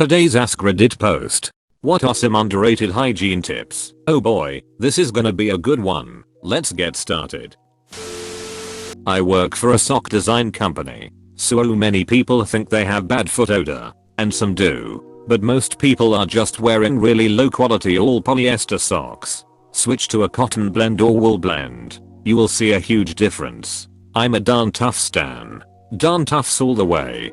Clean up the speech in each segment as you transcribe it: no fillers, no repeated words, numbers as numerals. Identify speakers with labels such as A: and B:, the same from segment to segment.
A: Today's AskReddit post. What are some underrated hygiene tips? Oh boy, this is gonna be a good one. Let's get started. I work for a sock design company. So many people think they have bad foot odor. And some do. But most people are just wearing really low quality all polyester socks. Switch to a cotton blend or wool blend. You will see a huge difference. I'm a darn tough stan. Darn toughs all the way.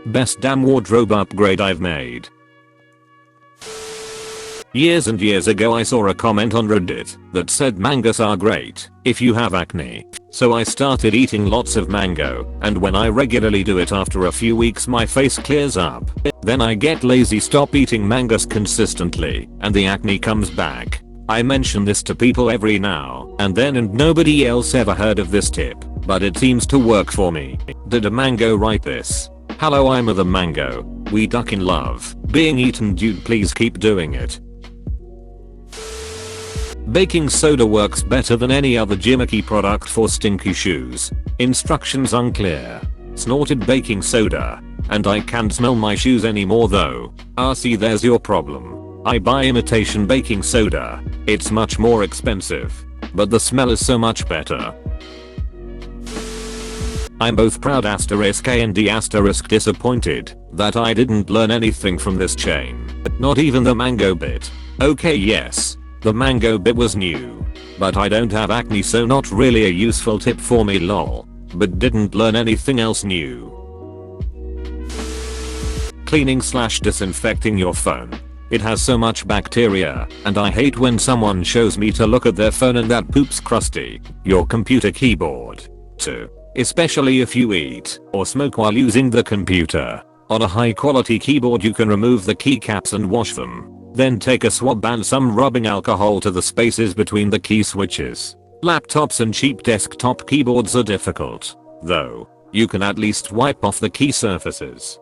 A: Best damn wardrobe upgrade I've made. Years and years ago I saw a comment on Reddit that said mangoes are great if you have acne. So I started eating lots of mango, and when I regularly do it after a few weeks my face clears up. Then I get lazy, stop eating mangoes consistently, and the acne comes back. I mention this to people every now and then and nobody else ever heard of this tip, but it seems to work for me. Did a mango write this? Hello, I'm the mango. We duck in love being eaten, dude, please keep doing it. Baking soda works better than any other gimmicky product for stinky shoes. Instructions unclear. Snorted baking soda. And I can't smell my shoes anymore though. See, there's your problem. I buy imitation baking soda. It's much more expensive. But the smell is so much better. I'm both proud and disappointed that I didn't learn anything from this chain. Not even the mango bit. Okay, yes. The mango bit was new. But I don't have acne, so not really a useful tip for me, lol. But didn't learn anything else new. Cleaning / disinfecting your phone. It has so much bacteria, and I hate when someone shows me to look at their phone and that poop's crusty. Your computer keyboard too. Especially if you eat or smoke while using the computer. On a high quality keyboard you can remove the keycaps and wash them. Then take a swab and some rubbing alcohol to the spaces between the key switches. Laptops and cheap desktop keyboards are difficult, though. You can at least wipe off the key surfaces.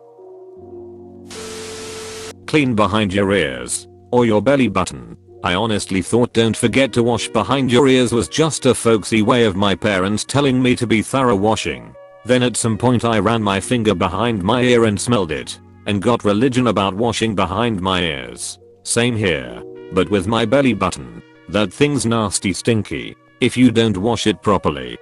A: Clean behind your ears or your belly button. I honestly thought don't forget to wash behind your ears was just a folksy way of my parents telling me to be thorough washing. Then at some point I ran my finger behind my ear and smelled it, and got religion about washing behind my ears. Same here, but with my belly button. That thing's nasty stinky if you don't wash it properly.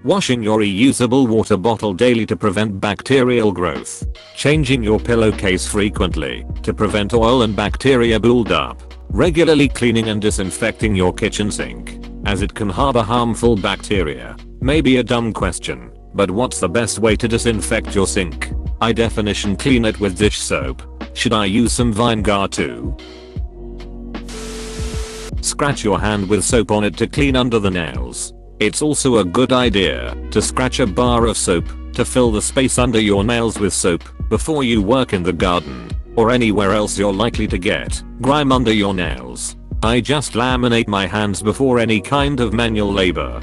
A: Washing your reusable water bottle daily to prevent bacterial growth. Changing your pillowcase frequently to prevent oil and bacteria buildup. Regularly cleaning and disinfecting your kitchen sink, as it can harbor harmful bacteria. Maybe a dumb question, but what's the best way to disinfect your sink? I definition clean it with dish soap. Should I use some Vinegar too? Scratch your hand with soap on it to clean under the nails. It's also a good idea to scratch a bar of soap to fill the space under your nails with soap before you work in the garden or anywhere else you're likely to get grime under your nails. I just laminate my hands before any kind of manual labor.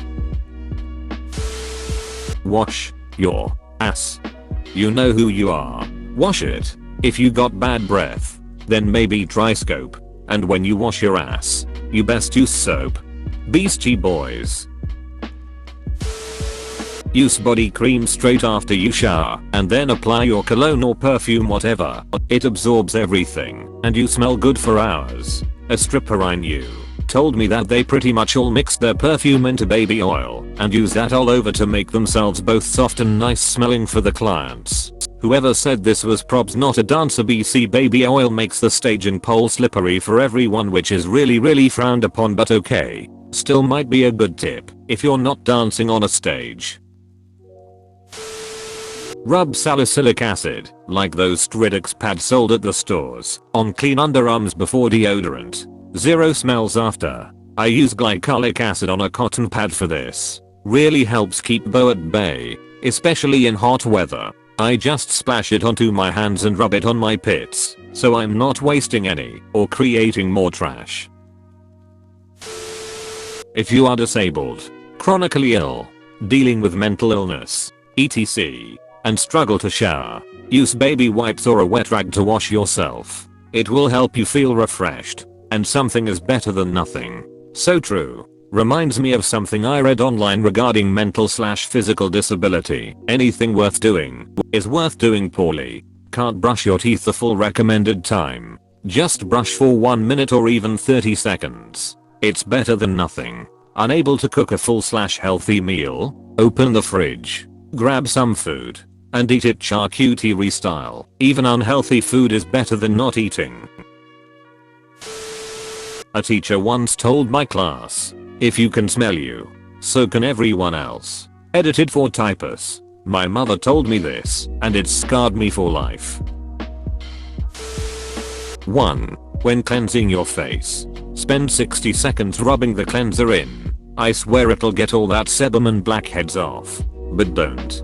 A: Wash your ass. You know who you are. Wash it. If you got bad breath, then maybe try soap. And when you wash your ass, you best use soap. Beastie Boys. Use body cream straight after you shower and then apply your cologne or perfume, whatever. It absorbs everything and you smell good for hours. A stripper I knew told me that they pretty much all mixed their perfume into baby oil and use that all over to make themselves both soft and nice smelling for the clients. Whoever said this was probs not a dancer. BC baby oil makes the staging pole slippery for everyone, which is really frowned upon, but okay. Still might be a good tip if you're not dancing on a stage. Rub salicylic acid, like those Stridex pads sold at the stores, on clean underarms before deodorant. Zero smells after. I use glycolic acid on a cotton pad for this. Really helps keep BO at bay, especially in hot weather. I just splash it onto my hands and rub it on my pits, so I'm not wasting any or creating more trash. If you are disabled, chronically ill, dealing with mental illness, etc., and struggle to shower, use baby wipes or a wet rag to wash yourself. It will help you feel refreshed, and something is better than nothing. So true. Reminds me of something I read online regarding mental / physical disability. Anything worth doing is worth doing poorly. can't brush your teeth the full recommended time. Just brush for 1 minute or even 30 seconds. It's better than nothing. Unable to cook a full/healthy meal? Open the fridge. Grab some food. And eat it charcuterie style. Even unhealthy food is better than not eating. A teacher once told my class, if you can smell you, so can everyone else. Edited for typos. My mother told me this, and it scarred me for life. 1. When cleansing your face, spend 60 seconds rubbing the cleanser in. I swear it'll get all that sebum and blackheads off. But don't.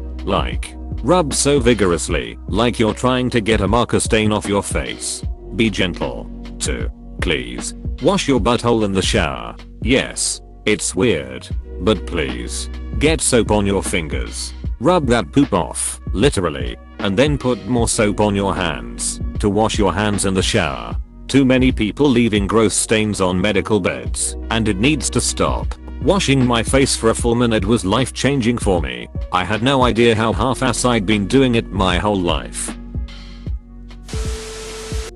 A: Rub so vigorously, like you're trying to get a marker stain off your face. Be gentle. 2. Please. Wash your butthole in the shower. Yes. It's weird. But please. Get soap on your fingers. Rub that poop off, literally, and then put more soap on your hands to wash your hands in the shower. Too many people leaving gross stains on medical beds, and it needs to stop. Washing my face for a full minute was life changing for me. I had no idea how half-ass I'd been doing it my whole life.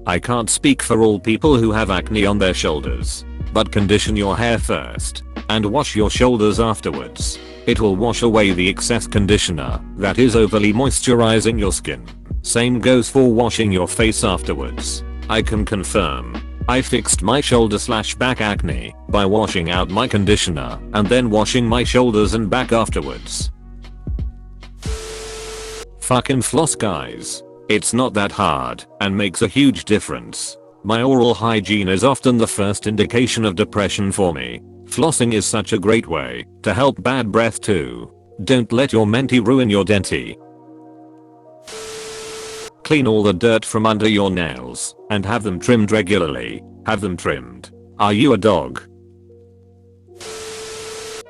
A: I can't speak for all people who have acne on their shoulders, but condition your hair first, and wash your shoulders afterwards. It will wash away the excess conditioner that is overly moisturizing your skin. Same goes for washing your face afterwards. I can confirm. I fixed my shoulder/back acne by washing out my conditioner and then washing my shoulders and back afterwards. Fucking floss, guys. It's not that hard and makes a huge difference. My oral hygiene is often the first indication of depression for me. Flossing is such a great way to help bad breath too. Don't let your menti ruin your denti. Clean all the dirt from under your nails and have them trimmed regularly. Have them trimmed. Are you a dog?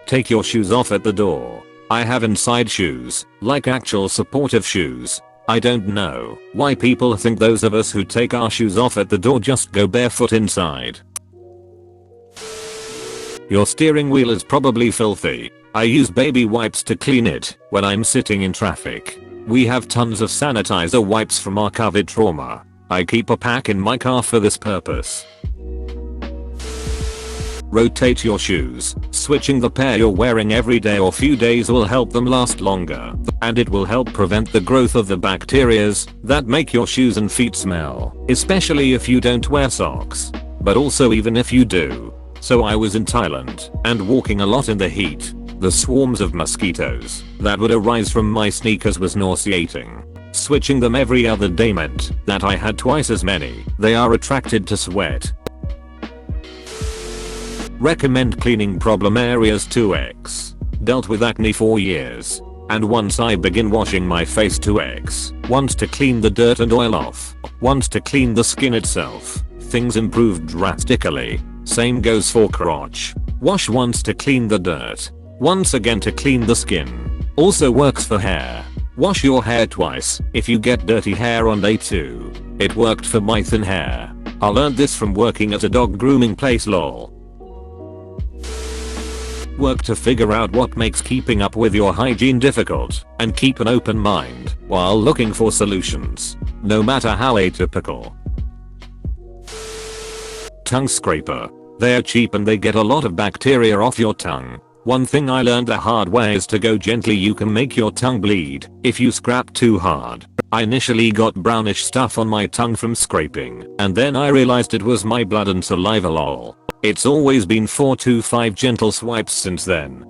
A: Take your shoes off at the door. I have inside shoes, like actual supportive shoes. I don't know why people think those of us who take our shoes off at the door just go barefoot inside. Your steering wheel is probably filthy. I use baby wipes to clean it when I'm sitting in traffic. We have tons of sanitizer wipes from our COVID trauma. I keep a pack in my car for this purpose. Rotate your shoes. Switching the pair you're wearing every day or few days will help them last longer, and it will help prevent the growth of the bacterias that make your shoes and feet smell, especially if you don't wear socks, but also even if you do. So I was in Thailand and walking a lot in the heat. The swarms of mosquitoes that would arise from my sneakers was nauseating. Switching them every other day meant that I had twice as many. They are attracted to sweat. Recommend cleaning problem areas 2x. Dealt with acne for years. And once I begin washing my face 2x. Once to clean the dirt and oil off. Once to clean the skin itself. Things improved drastically. Same goes for crotch. Wash once to clean the dirt. Once again to clean the skin. Also works for hair. Wash your hair twice if you get dirty hair on day 2. It worked for my thin hair. I learned this from working at a dog grooming place lol. Work to figure out what makes keeping up with your hygiene difficult and keep an open mind while looking for solutions, no matter how atypical. Tongue scraper. They're cheap and they get a lot of bacteria off your tongue. One thing I learned the hard way is to go gently. You can make your tongue bleed if you scrap too hard. I initially got brownish stuff on my tongue from scraping, and then I realized it was my blood and saliva lol. It's always been 4 to 5 gentle swipes since then.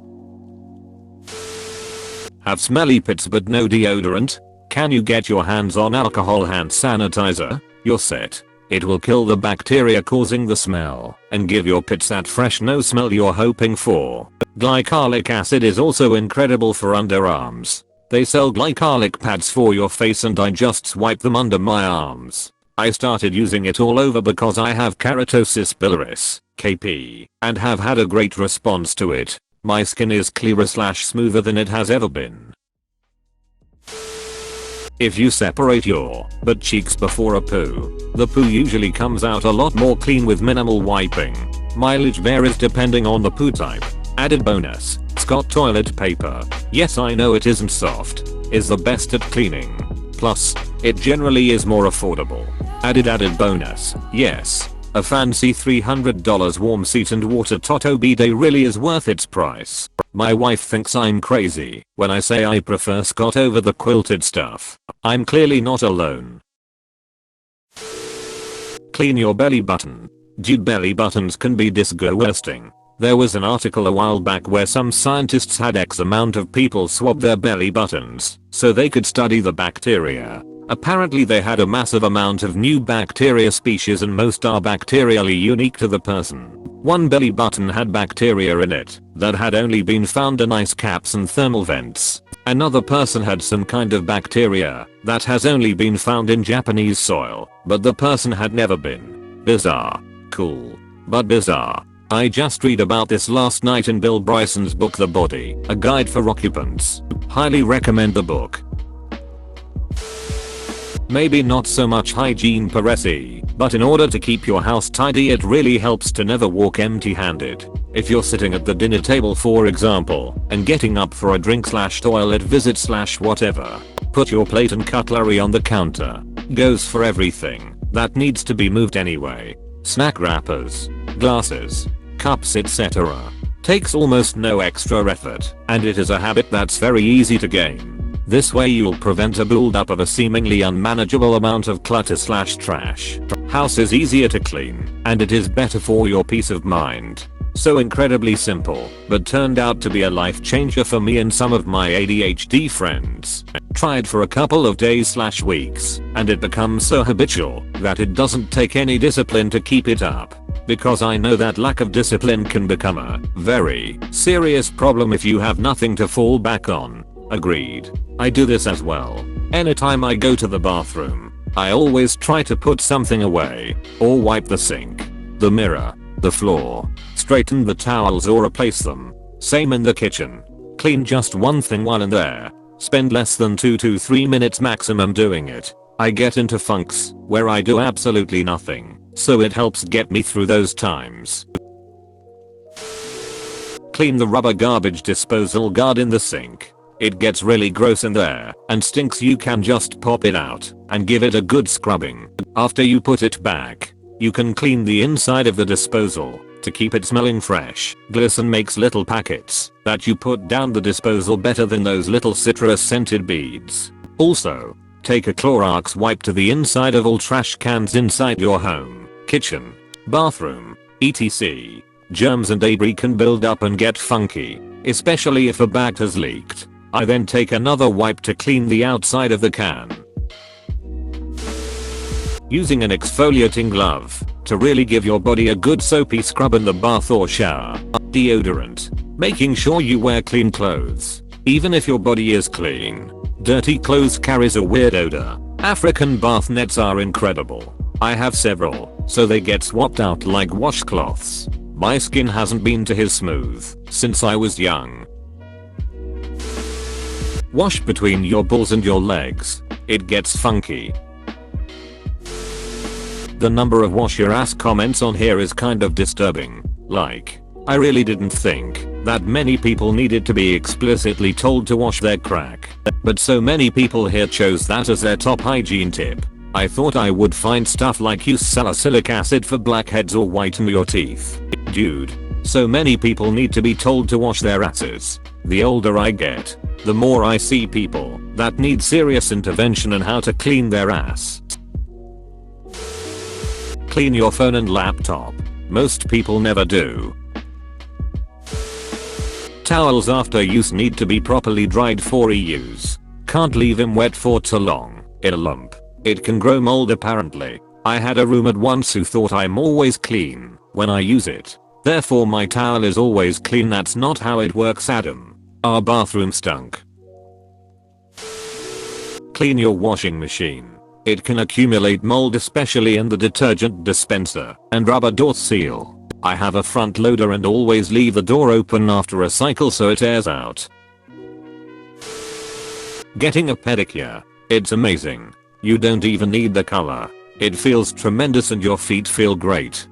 A: Have smelly pits but no deodorant? Can you get your hands on alcohol hand sanitizer? You're set. It will kill the bacteria causing the smell and give your pits that fresh no smell you're hoping for. Glycolic acid is also incredible for underarms. They sell glycolic pads for your face and I just swipe them under my arms. I started using it all over because I have keratosis biliaris, KP, and have had a great response to it. My skin is clearer/smoother than it has ever been. If you separate your butt cheeks before a poo, the poo usually comes out a lot more clean with minimal wiping. Mileage varies depending on the poo type. Added bonus, Scott toilet paper, yes I know it isn't soft, is the best at cleaning. Plus, it generally is more affordable. Added bonus, yes. A fancy $300 warm seat and water Toto bidet really is worth its price. My wife thinks I'm crazy when I say I prefer Scott over the quilted stuff. I'm clearly not alone. Clean your belly button. Dude, belly buttons can be disgusting. There was an article a while back where some scientists had X amount of people swab their belly buttons so they could study the bacteria. Apparently they had a massive amount of new bacteria species and most are bacterially unique to the person. One belly button had bacteria in it that had only been found in ice caps and thermal vents. Another person had some kind of bacteria that has only been found in Japanese soil, but the person had never been. Bizarre. Cool. But bizarre. I just read about this last night in Bill Bryson's book The Body, A Guide for Occupants. Highly recommend the book. Maybe not so much hygiene per se, but in order to keep your house tidy it really helps to never walk empty-handed. If you're sitting at the dinner table for example, and getting up for a drink/toilet visit/whatever, put your plate and cutlery on the counter. Goes for everything that needs to be moved anyway. Snack wrappers, glasses, cups etc. Takes almost no extra effort, and it is a habit that's very easy to gain. This way you'll prevent a build-up of a seemingly unmanageable amount of clutter/trash. House is easier to clean, and it is better for your peace of mind. So incredibly simple, but turned out to be a life changer for me and some of my ADHD friends. Tried for a couple of days/weeks, and it becomes so habitual that it doesn't take any discipline to keep it up. Because I know that lack of discipline can become a very serious problem if you have nothing to fall back on. Agreed. I do this as well. Anytime I go to the bathroom, I always try to put something away, or wipe the sink, the mirror, the floor, straighten the towels or replace them. Same in the kitchen. Clean just one thing while in there. Spend less than 2 to 3 minutes maximum doing it. I get into funks where I do absolutely nothing, so it helps get me through those times. Clean the rubber garbage disposal guard in the sink. It gets really gross in there and stinks. You can just pop it out and give it a good scrubbing. After you put it back, you can clean the inside of the disposal to keep it smelling fresh. Glisten makes little packets that you put down the disposal better than those little citrus scented beads. Also, take a Clorox wipe to the inside of all trash cans inside your home, kitchen, bathroom, etc. Germs and debris can build up and get funky, especially if a bag has leaked. I then take another wipe to clean the outside of the can. Using an exfoliating glove to really give your body a good soapy scrub in the bath or shower. Deodorant. Making sure you wear clean clothes. Even if your body is clean, dirty clothes carries a weird odor. African bath nets are incredible. I have several, so they get swapped out like washcloths. My skin hasn't been to his smooth since I was young. Wash between your balls and your legs. It gets funky. The number of wash your ass comments on here is kind of disturbing. Like, I really didn't think that many people needed to be explicitly told to wash their crack. But so many people here chose that as their top hygiene tip. I thought I would find stuff like use salicylic acid for blackheads or whiten your teeth. Dude, so many people need to be told to wash their asses. The older I get, the more I see people that need serious intervention on how to clean their ass. Clean your phone and laptop. Most people never do. Towels after use need to be properly dried for reuse. Can't leave them wet for too long. It'll lump. It can grow mold apparently. I had a roommate once who thought I'm always clean when I use it. Therefore my towel is always clean. That's not how it works, Adam. Our bathroom stunk. Clean your washing machine. It can accumulate mold especially in the detergent dispenser and rubber door seal. I have a front loader and always leave the door open after a cycle so it airs out. Getting a pedicure. It's amazing. You don't even need the color. It feels tremendous and your feet feel great.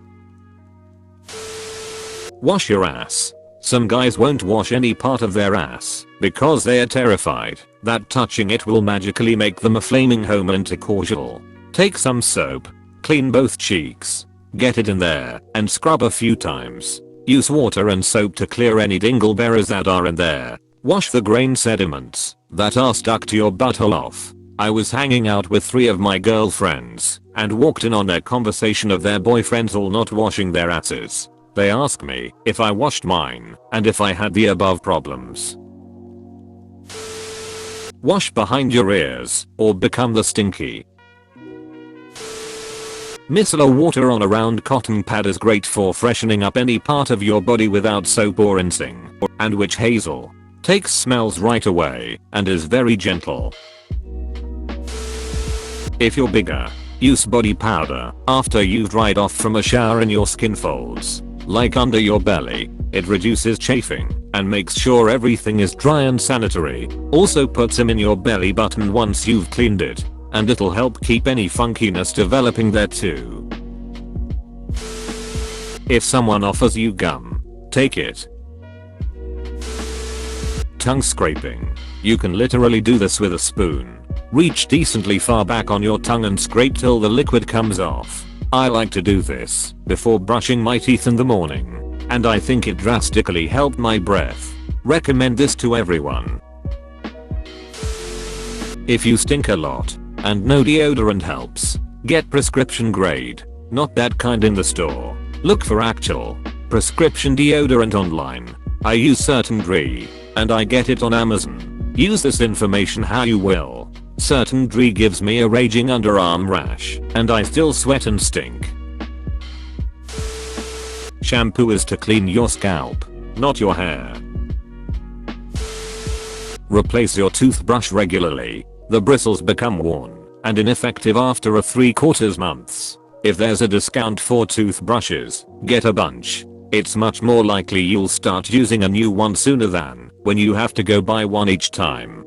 A: Wash your ass. Some guys won't wash any part of their ass because they are terrified that touching it will magically make them a flaming home intercordial. Take some soap, clean both cheeks, get it in there, and scrub a few times. Use water and soap to clear any dingleberries that are in there. Wash the grain sediments that are stuck to your butthole off. I was hanging out with 3 of my girlfriends and walked in on their conversation of their boyfriends all not washing their asses. They asked me if I washed mine and if I had the above problems. Wash behind your ears or become the stinky. Micellar water on a round cotton pad is great for freshening up any part of your body without soap or rinsing. And witch hazel takes smells right away and is very gentle. If you're bigger, use body powder after you've dried off from a shower in your skin folds, like under your belly. It reduces chafing and makes sure everything is dry and sanitary. Also puts them in your belly button once you've cleaned it, and it'll help keep any funkiness developing there too. If someone offers you gum, take it. Tongue scraping. You can literally do this with a spoon. Reach decently far back on your tongue and scrape till the liquid comes off. I like to do this before brushing my teeth in the morning, and I think it drastically helped my breath. Recommend this to everyone. If you stink a lot and no deodorant helps, get prescription grade, not that kind in the store. Look for actual prescription deodorant online. I use Certain Dre, and I get it on Amazon. Use this information how you will. Certain Dre gives me a raging underarm rash, and I still sweat and stink. Shampoo is to clean your scalp, not your hair. Replace your toothbrush regularly. The bristles become worn and ineffective after a 3/4 months. If there's a discount for toothbrushes, get a bunch. It's much more likely you'll start using a new one sooner than when you have to go buy one each time.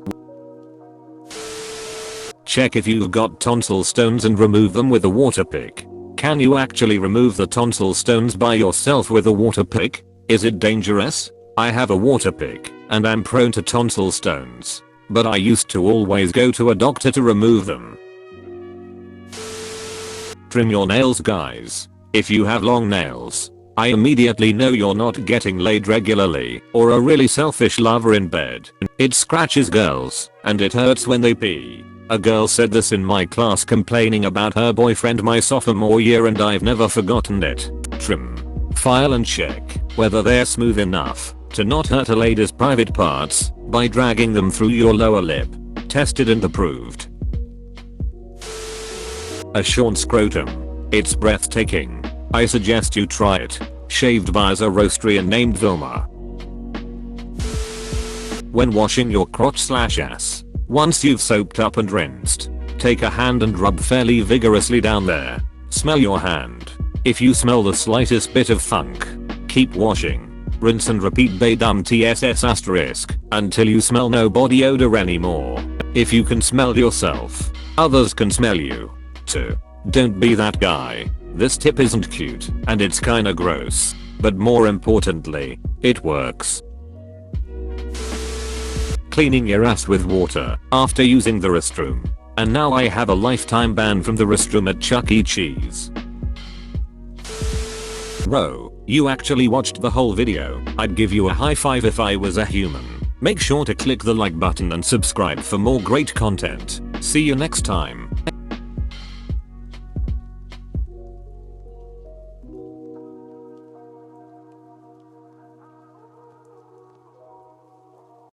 A: Check if you've got tonsil stones and remove them with a water pick. Can you actually remove the tonsil stones by yourself with a water pick? Is it dangerous? I have a water pick and I'm prone to tonsil stones, but I used to always go to a doctor to remove them. Trim your nails, guys. If you have long nails, I immediately know you're not getting laid regularly or a really selfish lover in bed. It scratches girls and it hurts when they pee. A girl said this in my class complaining about her boyfriend my sophomore year, and I've never forgotten it. Trim, file and check whether they're smooth enough to not hurt a lady's private parts by dragging them through your lower lip. Tested and approved. A shorn scrotum. It's breathtaking. I suggest you try it. Shaved by a Zoroastrian named Vilma. When washing your crotch/ass, once you've soaped up and rinsed, take a hand and rub fairly vigorously down there. Smell your hand. If you smell the slightest bit of funk, keep washing. Rinse and repeat badum tss** until you smell no body odor anymore. If you can smell yourself, others can smell you too. Don't be that guy. This tip isn't cute and it's kinda gross, but more importantly, it works. Cleaning your ass with water after using the restroom. And now I have a lifetime ban from the restroom at Chuck E. Cheese. Bro, you actually watched the whole video. I'd give you a high five if I was a human. Make sure to click the like button and subscribe for more great content. See you next time.